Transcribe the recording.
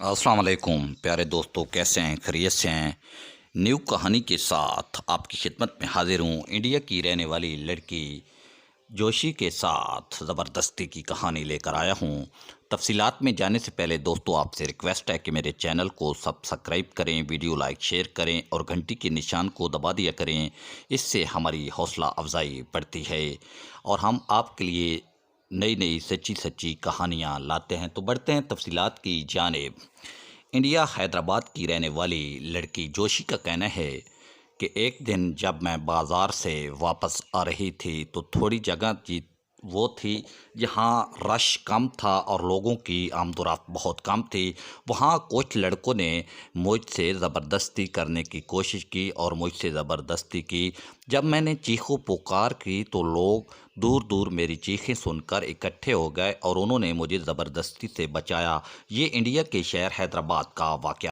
अस्सलाम वालेकुम प्यारे दोस्तों, कैसे हैं? खैरियत से हैं? न्यू कहानी के साथ आपकी खिदमत में हाजिर हूँ। इंडिया की रहने वाली लड़की जोशी के साथ ज़बरदस्ती की कहानी लेकर आया हूँ। तफसीलात में जाने से पहले दोस्तों, आपसे रिक्वेस्ट है कि मेरे चैनल को सब्सक्राइब करें, वीडियो लाइक शेयर करें और घंटी के निशान को दबा दिया करें। इससे हमारी हौसला अफजाई बढ़ती है और हम आपके लिए नई नई सच्ची सच्ची कहानियाँ लाते हैं। तो बढ़ते हैं तफसीलात की जानिब। इंडिया हैदराबाद की रहने वाली लड़की जोशी का कहना है कि एक दिन जब मैं बाज़ार से वापस आ रही थी तो थोड़ी जगह जी वो थी जहाँ रश कम था और लोगों की आमदोरफ्त बहुत कम थी। वहाँ कुछ लड़कों ने मुझसे ज़बरदस्ती करने की कोशिश की और मुझसे ज़बरदस्ती की। जब मैंने चीखो पुकार की तो लोग दूर दूर मेरी चीखें सुनकर इकट्ठे हो गए और उन्होंने मुझे ज़बरदस्ती से बचाया। ये इंडिया के शहर हैदराबाद का वाक़या